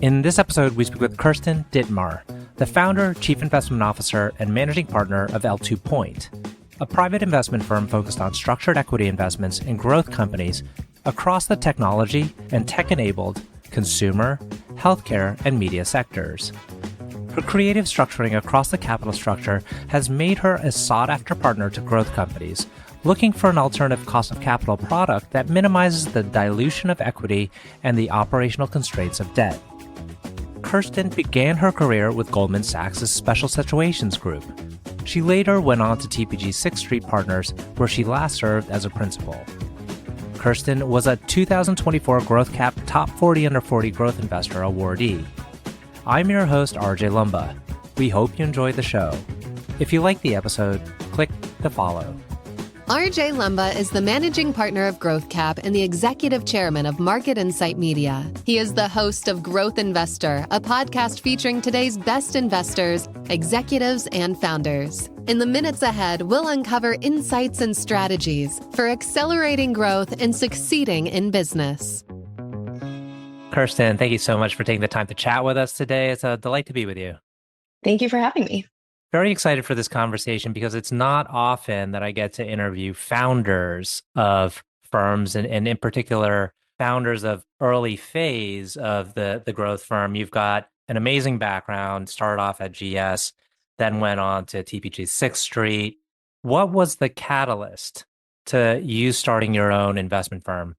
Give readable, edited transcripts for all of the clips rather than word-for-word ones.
In this episode, we speak with Kerstin Dittmar, the founder, chief investment officer, and managing partner of L2 Point, a private investment firm focused on structured equity investments in growth companies across the technology and tech-enabled consumer, healthcare, and media sectors. Her creative structuring across the capital structure has made her a sought-after partner to growth companies, looking for an alternative cost of capital product that minimizes the dilution of equity and the operational constraints of debt. Kerstin began her career with Goldman Sachs' Special Situations Group. She later went on to TPG Sixth Street Partners, where she last served as a principal. Kerstin was a 2024 GrowthCap Top 40 Under 40 Growth Investor awardee. I'm your host, RJ Lumba. We hope you enjoy the show. If you like the episode, click to follow. RJ Lumba is the managing partner of GrowthCap and the executive chairman of Market Insight Media. He is the host of Growth Investor, a podcast featuring today's best investors, executives, and founders. In the minutes ahead, we'll uncover insights and strategies for accelerating growth and succeeding in business. Kerstin, thank you so much for taking the time to chat with us today. It's a delight to be with you. Thank you for having me. Very excited for this conversation because it's not often that I get to interview founders of firms and in particular, founders of early phase of the growth firm. You've got an amazing background, started off at GS, then went on to TPG Sixth Street. What was the catalyst to you starting your own investment firm?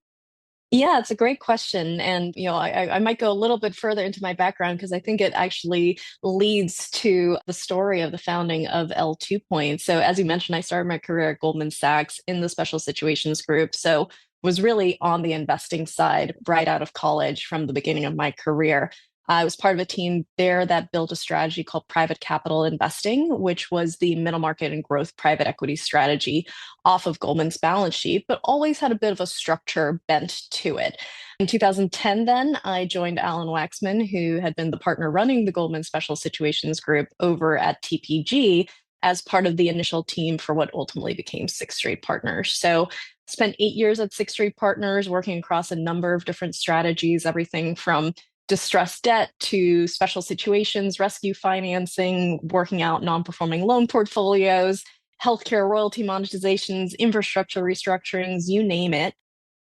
Yeah, it's a great question. And, I might go a little bit further into my background because I think it actually leads to the story of the founding of L2 Point. So as you mentioned, I started my career at Goldman Sachs in the Special Situations Group. So was really on the investing side right out of college from the beginning of my career. I was part of a team there that built a strategy called private capital investing, which was the middle market and growth private equity strategy off of Goldman's balance sheet, but always had a bit of a structure bent to it. In 2010, then, I joined Alan Waxman, who had been the partner running the Goldman Special Situations Group over at TPG as part of the initial team for what ultimately became Sixth Street Partners. So spent 8 years at Sixth Street Partners, working across a number of different strategies, everything from distressed debt to special situations, rescue financing, working out non-performing loan portfolios, healthcare royalty monetizations, infrastructure restructurings, you name it.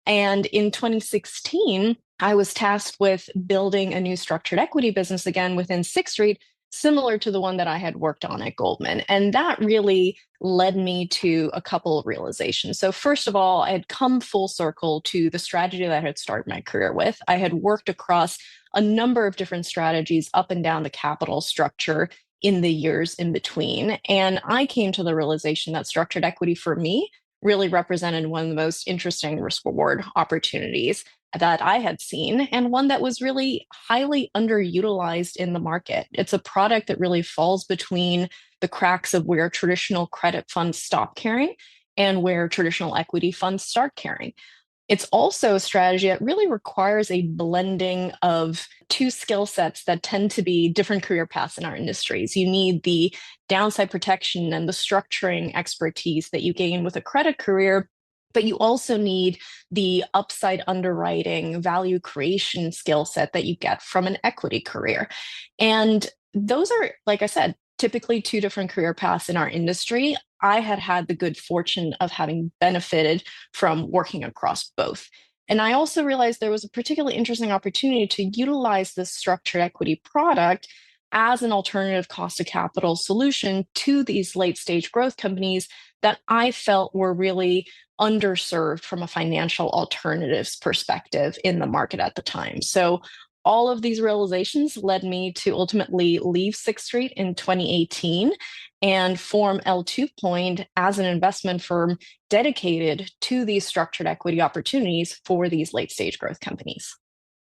And in 2016, I was tasked with building a new structured equity business again within Sixth Street, similar to the one that I had worked on at Goldman. And that really led me to a couple of realizations. So first of all, I had come full circle to the strategy that I had started my career with. I had worked across a number of different strategies up and down the capital structure in the years in between. And I came to the realization that structured equity for me really represented one of the most interesting risk-reward opportunities that I had seen, and one that was really highly underutilized in the market. It's a product that really falls between the cracks of where traditional credit funds stop carrying and where traditional equity funds start carrying. It's also a strategy that really requires a blending of two skill sets that tend to be different career paths in our industries. You need the downside protection and the structuring expertise that you gain with a credit career, but you also need the upside underwriting, value creation skill set that you get from an equity career. And those are, like I said, typically two different career paths in our industry. I had the good fortune of having benefited from working across both. And I also realized there was a particularly interesting opportunity to utilize this structured equity product as an alternative cost of capital solution to these late stage growth companies that I felt were really underserved from a financial alternatives perspective in the market at the time. So all of these realizations led me to ultimately leave Sixth Street in 2018 and form L2 Point as an investment firm dedicated to these structured equity opportunities for these late stage growth companies.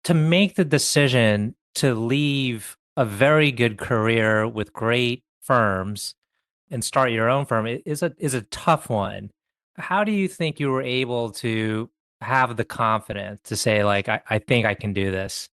To make the decision to leave a very good career with great firms and start your own firm is a tough one. How do you think you were able to have the confidence to say, like, I think I can do this?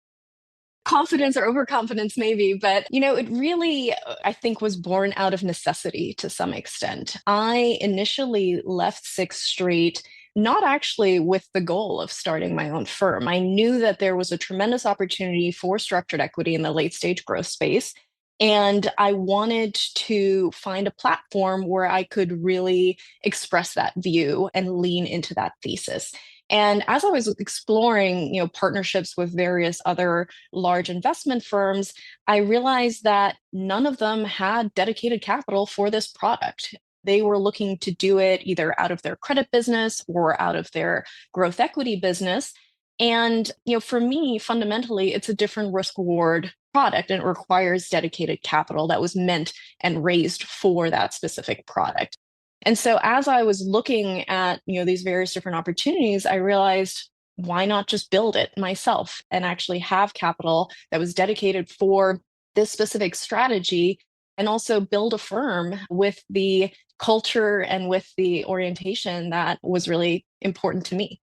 Confidence or overconfidence, maybe, but it really, I think, was born out of necessity to some extent. I initially left Sixth Street not actually with the goal of starting my own firm. I knew that there was a tremendous opportunity for structured equity in the late stage growth space. And I wanted to find a platform where I could really express that view and lean into that thesis. And as I was exploring, partnerships with various other large investment firms, I realized that none of them had dedicated capital for this product. They were looking to do it either out of their credit business or out of their growth equity business. And, for me, fundamentally, it's a different risk reward product and it requires dedicated capital that was meant and raised for that specific product. And so as I was looking at, these various different opportunities, I realized why not just build it myself and actually have capital that was dedicated for this specific strategy and also build a firm with the culture and with the orientation that was really important to me.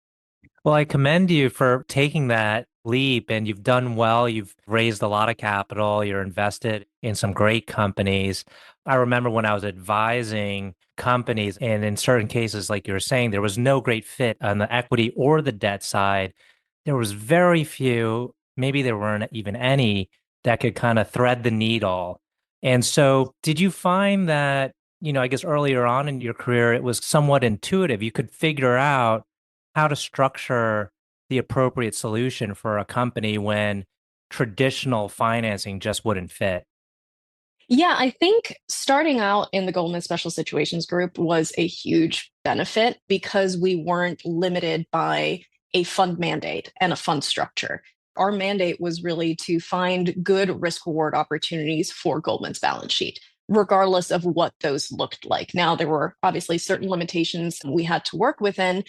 Well, I commend you for taking that leap, and you've done well. You've raised a lot of capital. You're invested in some great companies. I remember when I was advising companies, and in certain cases, like you were saying, there was no great fit on the equity or the debt side. There was very few, maybe there weren't even any, that could kind of thread the needle. And so did you find that, I guess earlier on in your career, it was somewhat intuitive. You could figure out how to structure the appropriate solution for a company when traditional financing just wouldn't fit? Yeah, I think starting out in the Goldman Special Situations Group was a huge benefit because we weren't limited by a fund mandate and a fund structure. Our mandate was really to find good risk reward opportunities for Goldman's balance sheet, regardless of what those looked like. Now, there were obviously certain limitations we had to work within,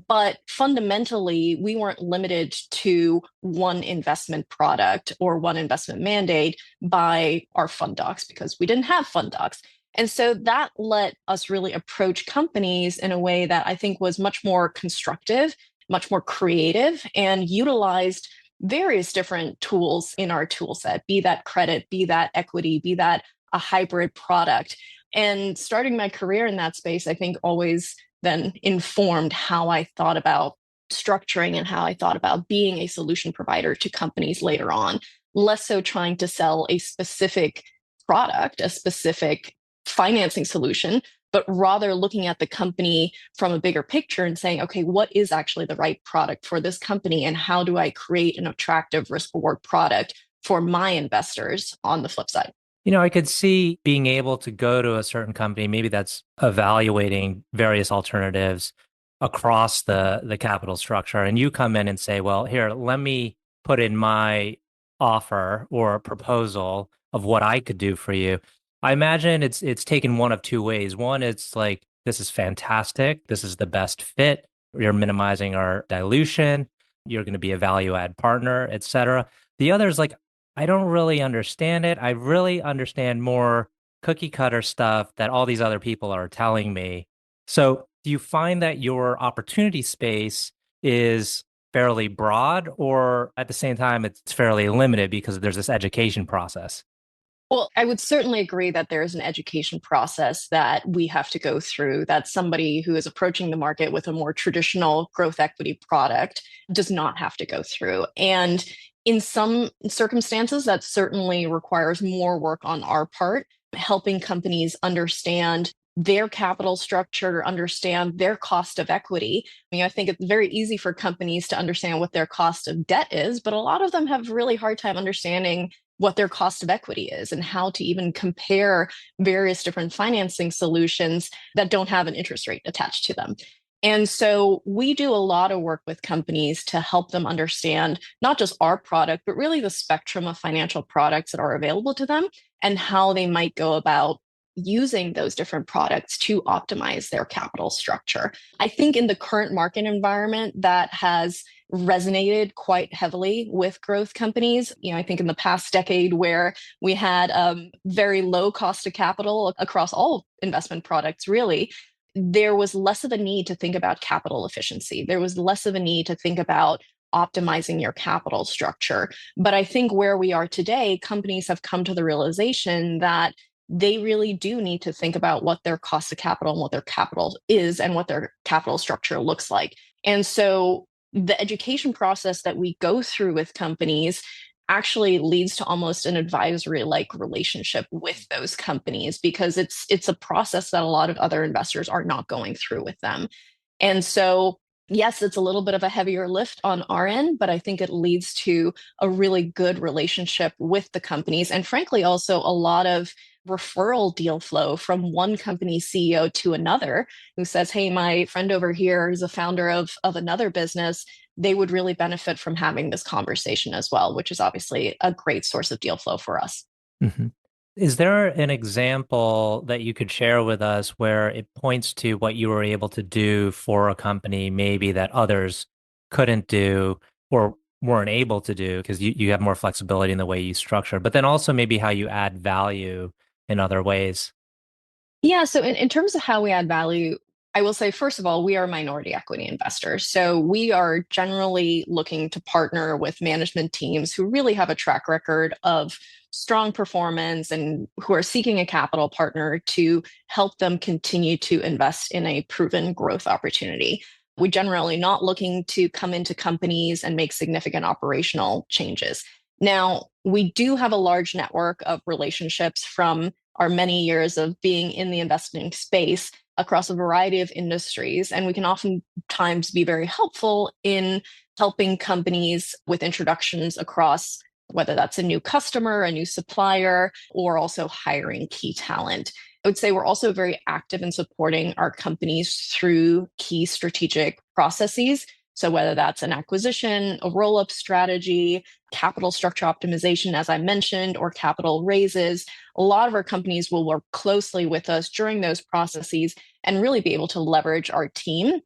but fundamentally, we weren't limited to one investment product or one investment mandate by our fund docs because we didn't have fund docs. And so that let us really approach companies in a way that I think was much more constructive, much more creative, and utilized various different tools in our tool set, be that credit, be that equity, be that a hybrid product. And starting my career in that space, I think always then informed how I thought about structuring and how I thought about being a solution provider to companies later on, less so trying to sell a specific product, a specific financing solution, but rather looking at the company from a bigger picture and saying, okay, what is actually the right product for this company? And how do I create an attractive risk reward product for my investors on the flip side? I could see being able to go to a certain company, maybe that's evaluating various alternatives across the capital structure. And you come in and say, well, here, let me put in my offer or proposal of what I could do for you. I imagine it's taken one of two ways. One, it's like, this is fantastic. This is the best fit. You're minimizing our dilution. You're going to be a value add partner, et cetera. The other is like, I don't really understand it. I really understand more cookie cutter stuff that all these other people are telling me. So do you find that your opportunity space is fairly broad, or at the same time, it's fairly limited because there's this education process? Well, I would certainly agree that there is an education process that we have to go through, that somebody who is approaching the market with a more traditional growth equity product does not have to go through. And in some circumstances, that certainly requires more work on our part, helping companies understand their capital structure, understand their cost of equity. I think it's very easy for companies to understand what their cost of debt is, but a lot of them have really hard time understanding what their cost of equity is and how to even compare various different financing solutions that don't have an interest rate attached to them. And so we do a lot of work with companies to help them understand not just our product, but really the spectrum of financial products that are available to them and how they might go about using those different products to optimize their capital structure. I think in the current market environment, that has resonated quite heavily with growth companies. I think in the past decade where we had very low cost of capital across all investment products, really, there was less of a need to think about capital efficiency. There was less of a need to think about optimizing your capital structure. But I think where we are today, companies have come to the realization that they really do need to think about what their cost of capital and what their capital is and what their capital structure looks like. And so the education process that we go through with companies actually leads to almost an advisory like relationship with those companies, because it's a process that a lot of other investors are not going through with them. And so yes, it's a little bit of a heavier lift on our end, but I think it leads to a really good relationship with the companies. And frankly, also a lot of referral deal flow from one company CEO to another who says, hey, my friend over here is a founder of another business. They would really benefit from having this conversation as well, which is obviously a great source of deal flow for us. Mm-hmm. Is there an example that you could share with us where it points to what you were able to do for a company, maybe that others couldn't do or weren't able to do because you have more flexibility in the way you structure, but then also maybe how you add value in other ways? Yeah, so in terms of how we add value, I will say, first of all, we are minority equity investors. So we are generally looking to partner with management teams who really have a track record of strong performance and who are seeking a capital partner to help them continue to invest in a proven growth opportunity. We generally not looking to come into companies and make significant operational changes. Now, we do have a large network of relationships from our many years of being in the investing space across a variety of industries. And we can oftentimes be very helpful in helping companies with introductions across whether that's a new customer, a new supplier, or also hiring key talent. I would say we're also very active in supporting our companies through key strategic processes. So whether that's an acquisition, a roll-up strategy, capital structure optimization, as I mentioned, or capital raises, a lot of our companies will work closely with us during those processes and really be able to leverage our team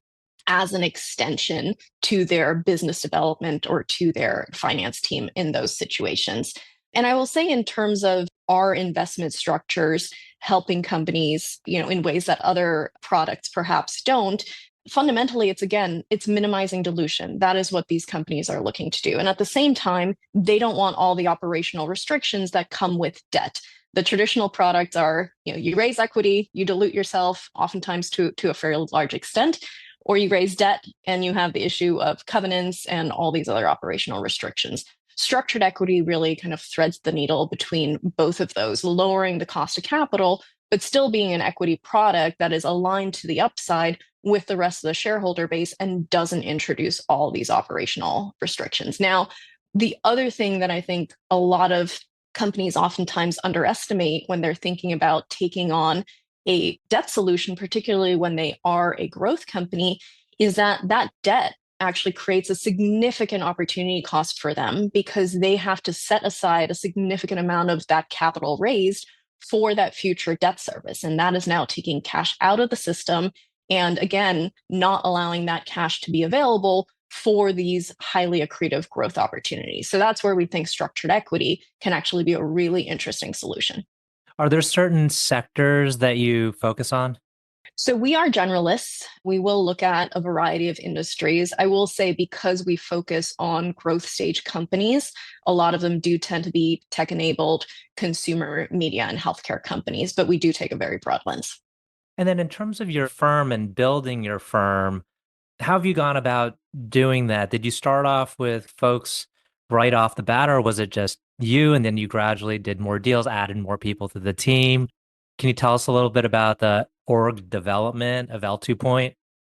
as an extension to their business development or to their finance team in those situations. And I will say in terms of our investment structures, helping companies, in ways that other products perhaps don't, fundamentally, it's minimizing dilution. That is what these companies are looking to do. And at the same time, they don't want all the operational restrictions that come with debt. The traditional products are, you raise equity, you dilute yourself, oftentimes to a fairly large extent, or you raise debt and you have the issue of covenants and all these other operational restrictions. Structured equity really kind of threads the needle between both of those, lowering the cost of capital, but still being an equity product that is aligned to the upside with the rest of the shareholder base and doesn't introduce all these operational restrictions. Now, the other thing that I think a lot of companies oftentimes underestimate when they're thinking about taking on a debt solution, particularly when they are a growth company, is that debt actually creates a significant opportunity cost for them because they have to set aside a significant amount of that capital raised for that future debt service. And that is now taking cash out of the system and, again, not allowing that cash to be available for these highly accretive growth opportunities. So that's where we think structured equity can actually be a really interesting solution. Are there certain sectors that you focus on? So we are generalists. We will look at a variety of industries. I will say because we focus on growth stage companies, a lot of them do tend to be tech-enabled consumer media and healthcare companies, but we do take a very broad lens. And then in terms of your firm and building your firm, how have you gone about doing that? Did you start off with folks right off the bat, or was it just you and then you gradually did more deals, added more people to the team? Can you tell us a little bit about the org development of L2 Point?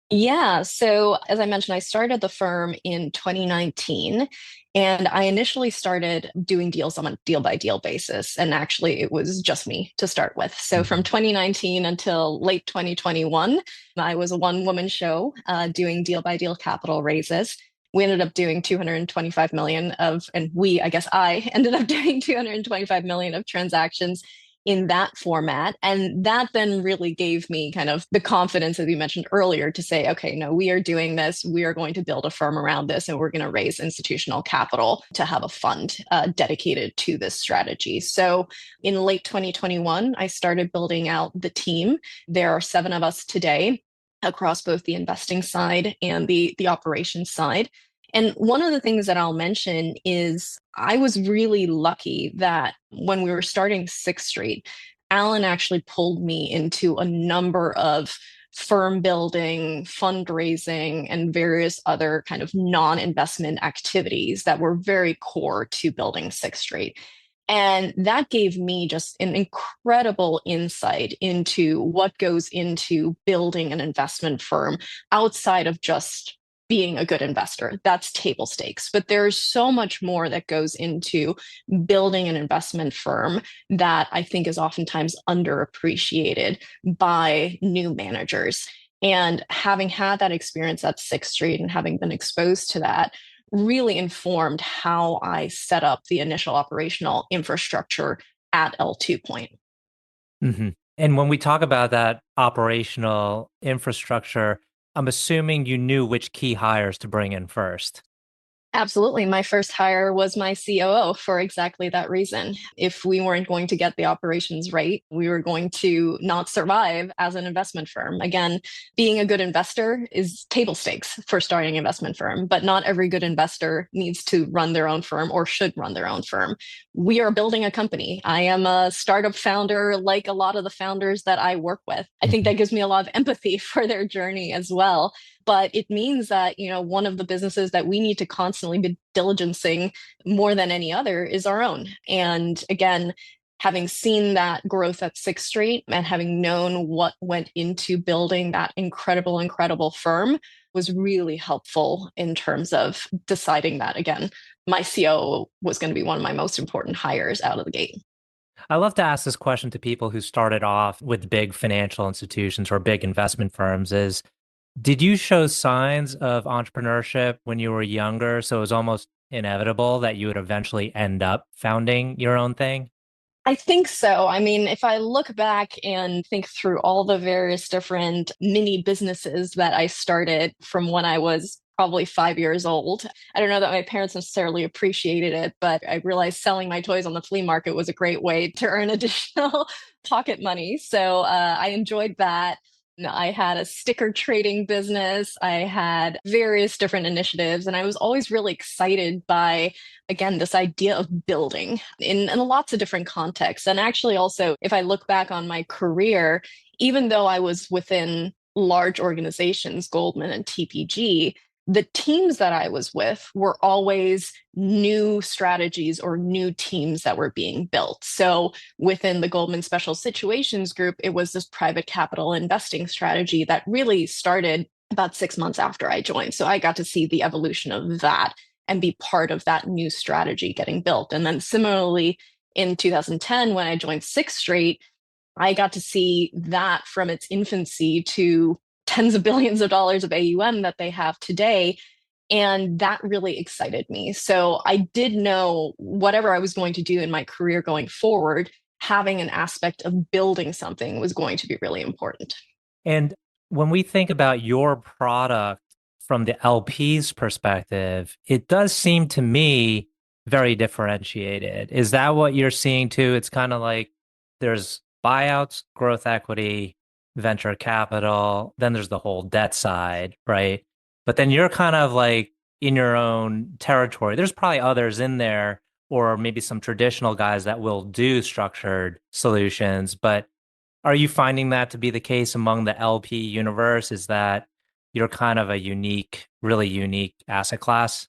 Yeah. So as I mentioned, I started the firm in 2019, and I initially started doing deals on a deal by deal basis. And actually, it was just me to start with. So from 2019 until late 2021, I was a one-woman show doing deal by deal capital raises. We ended up doing 225 million I ended up doing 225 million of transactions in that format. And that then really gave me kind of the confidence, as you mentioned earlier, to say, okay, no, we are doing this. We are going to build a firm around this, and we're going to raise institutional capital to have a fund dedicated to this strategy. So in late 2021, I started building out the team. There are 7 of us today across both the investing side and the operations side. And one of the things that I'll mention is I was really lucky that when we were starting Sixth Street, Alan actually pulled me into a number of firm building, fundraising, and various other kind of non-investment activities that were very core to building Sixth Street. And that gave me just an incredible insight into what goes into building an investment firm outside of just being a good investor. That's table stakes. But there's so much more that goes into building an investment firm that I think is oftentimes underappreciated by new managers. And having had that experience at Sixth Street and having been exposed to that, really informed how I set up the initial operational infrastructure at L2 Point. Mm-hmm. And when we talk about that operational infrastructure, I'm assuming you knew which key hires to bring in first. Absolutely. My first hire was my COO for exactly that reason. If we weren't going to get the operations right, we were going to not survive as an investment firm. Again, being a good investor is table stakes for starting an investment firm, but not every good investor needs to run their own firm or should run their own firm. We are building a company. I am a startup founder like a lot of the founders that I work with. I think that gives me a lot of empathy for their journey as well. But it means that, one of the businesses that we need to constantly be diligencing more than any other is our own. And again, having seen that growth at Sixth Street and having known what went into building that incredible firm was really helpful in terms of deciding that, again, my COO was going to be one of my most important hires out of the gate. I love to ask this question to people who started off with big financial institutions or big investment firms is, did you show signs of entrepreneurship when you were younger? So it was almost inevitable that you would eventually end up founding your own thing? I think so. I mean, if I look back and think through all the various different mini businesses that I started from when I was probably 5 years old, I don't know that my parents necessarily appreciated it, but I realized selling my toys on the flea market was a great way to earn additional pocket money. So I enjoyed that. I had a sticker trading business. I had various different initiatives, and I was always really excited by, again, this idea of building in lots of different contexts. And actually, also, if I look back on my career, even though I was within large organizations, Goldman and TPG, the teams that I was with were always new strategies or new teams that were being built. So within the Goldman Special Situations Group, it was this private capital investing strategy that really started about 6 months after I joined. So I got to see the evolution of that and be part of that new strategy getting built. And then similarly, in 2010, when I joined Sixth Street, I got to see that from its infancy to tens of billions of dollars of AUM that they have today. And that really excited me. So I did know whatever I was going to do in my career going forward, having an aspect of building something was going to be really important. And when we think about your product from the LP's perspective, it does seem to me very differentiated. Is that what you're seeing too? It's kind of like there's buyouts, growth equity, venture capital, then there's the whole debt side, right? But then you're kind of like in your own territory. There's probably others in there, or maybe some traditional guys that will do structured solutions. But are you finding that to be the case among the LP universe? Is that you're kind of a unique, really unique asset class?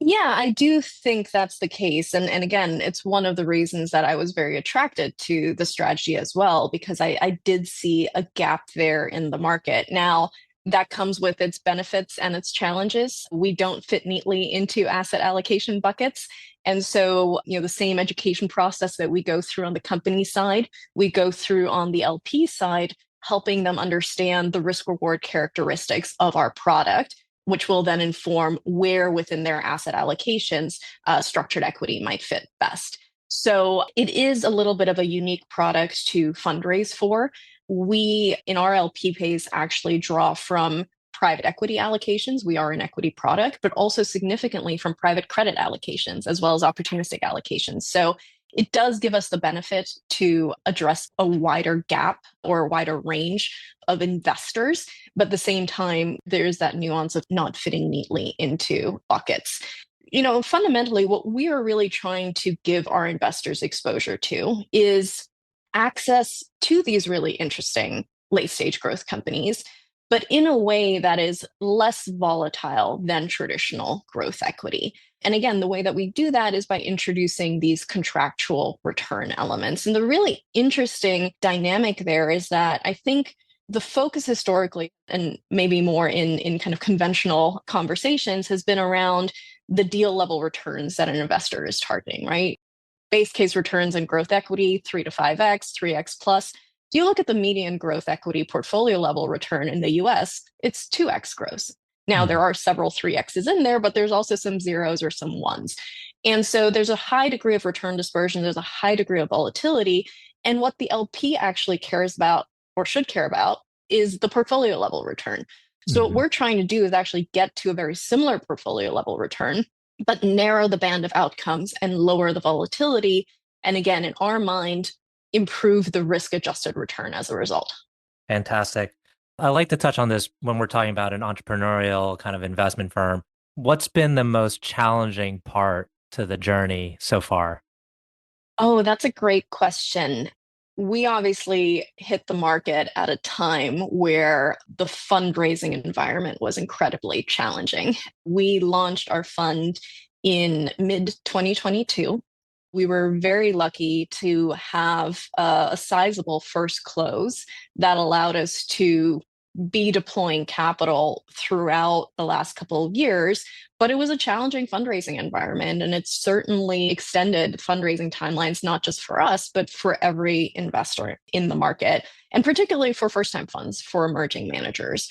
Yeah, I do think that's the case. And again, it's one of the reasons that I was very attracted to the strategy as well, because I did see a gap there in the market. Now, that comes with its benefits and its challenges. We don't fit neatly into asset allocation buckets. And so, the same education process that we go through on the company side, we go through on the LP side, helping them understand the risk reward characteristics of our product, which will then inform where within their asset allocations structured equity might fit best. So it is a little bit of a unique product to fundraise for. We, in our LP pays, actually draw from private equity allocations. We are an equity product, but also significantly from private credit allocations, as well as opportunistic allocations. So it does give us the benefit to address a wider gap or a wider range of investors. But at the same time, there's that nuance of not fitting neatly into buckets. Fundamentally, what we are really trying to give our investors exposure to is access to these really interesting late stage growth companies, but in a way that is less volatile than traditional growth equity. And again, the way that we do that is by introducing these contractual return elements. And the really interesting dynamic there is that I think the focus historically, and maybe more in kind of conventional conversations, has been around the deal level returns that an investor is targeting, right? Base case returns in growth equity, 3 to 5x, 3x plus. If you look at the median growth equity portfolio level return in the US, it's 2x gross. Now, there are several 3x's in there, but there's also some zeros or some ones. And so there's a high degree of return dispersion, there's a high degree of volatility. And what the LP actually cares about or should care about is the portfolio level return. So what we're trying to do is actually get to a very similar portfolio level return, but narrow the band of outcomes and lower the volatility. And again, in our mind, improve the risk-adjusted return as a result. Fantastic. I like to touch on this when we're talking about an entrepreneurial kind of investment firm. What's been the most challenging part to the journey so far? Oh, that's a great question. We obviously hit the market at a time where the fundraising environment was incredibly challenging. We launched our fund in mid 2022. We were very lucky to have a sizable first close that allowed us to be deploying capital throughout the last couple of years, but it was a challenging fundraising environment, and it certainly extended fundraising timelines, not just for us, but for every investor in the market, and particularly for first-time funds, for emerging managers.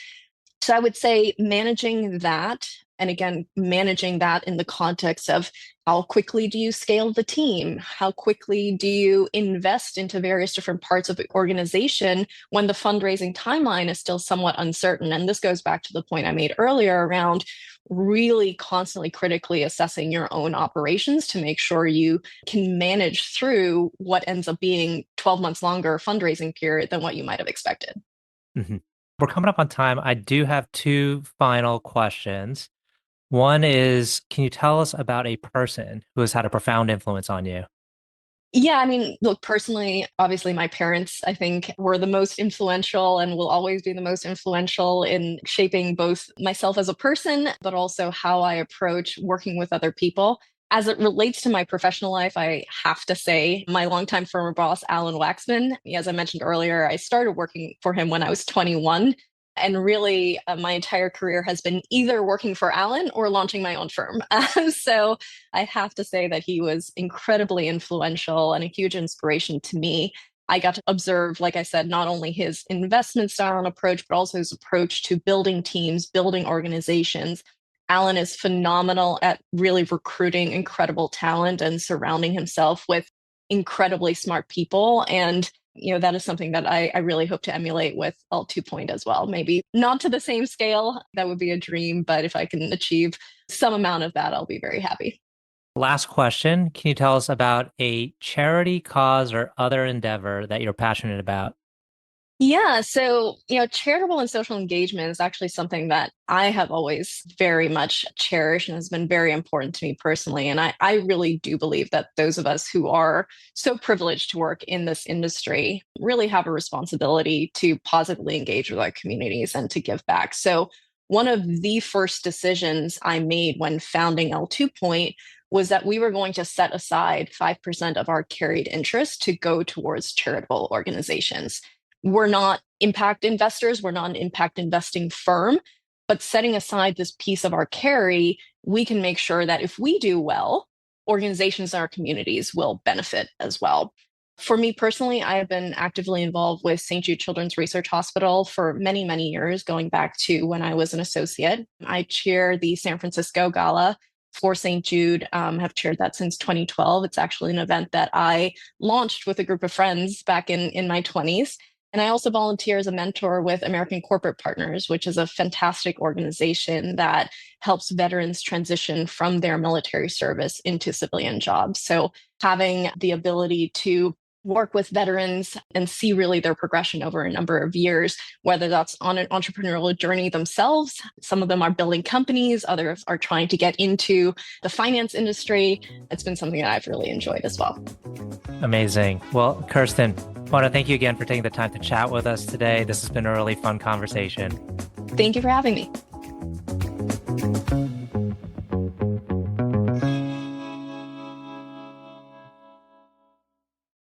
So I would say managing that, and again, managing that in the context of how quickly do you scale the team? How quickly do you invest into various different parts of the organization when the fundraising timeline is still somewhat uncertain? And this goes back to the point I made earlier around really constantly critically assessing your own operations to make sure you can manage through what ends up being 12 months longer fundraising period than what you might have expected. We're coming up on time. I do have two final questions. One is, can you tell us about a person who has had a profound influence on you? Yeah, I mean, look, personally, obviously, my parents, I think, were the most influential and will always be the most influential in shaping both myself as a person, but also how I approach working with other people. As it relates to my professional life, I have to say my longtime former boss, Alan Waxman, as I mentioned earlier, I started working for him when I was 21. And really, my entire career has been either working for Alan or launching my own firm. So I have to say that he was incredibly influential and a huge inspiration to me. I got to observe, like I said, not only his investment style and approach, but also his approach to building teams, building organizations. Alan is phenomenal at really recruiting incredible talent and surrounding himself with incredibly smart people. And that is something that I really hope to emulate with Alt2 Point as well. Maybe not to the same scale, that would be a dream, but if I can achieve some amount of that, I'll be very happy. Last question. Can you tell us about a charity, cause, or other endeavor that you're passionate about? Yeah, so, charitable and social engagement is actually something that I have always very much cherished and has been very important to me personally. And I really do believe that those of us who are so privileged to work in this industry really have a responsibility to positively engage with our communities and to give back. So one of the first decisions I made when founding L2 Point was that we were going to set aside 5% of our carried interest to go towards charitable organizations. We're not impact investors, we're not an impact investing firm, but setting aside this piece of our carry, we can make sure that if we do well, organizations in our communities will benefit as well. For me personally, I have been actively involved with St. Jude Children's Research Hospital for many, many years, going back to when I was an associate. I chair the San Francisco Gala for St. Jude, have chaired that since 2012. It's actually an event that I launched with a group of friends back in my 20s. And I also volunteer as a mentor with American Corporate Partners, which is a fantastic organization that helps veterans transition from their military service into civilian jobs. So having the ability to work with veterans and see really their progression over a number of years, whether that's on an entrepreneurial journey themselves. Some of them are building companies, others are trying to get into the finance industry. It's been something that I've really enjoyed as well. Amazing. Well, Kerstin, I want to thank you again for taking the time to chat with us today. This has been a really fun conversation. Thank you for having me.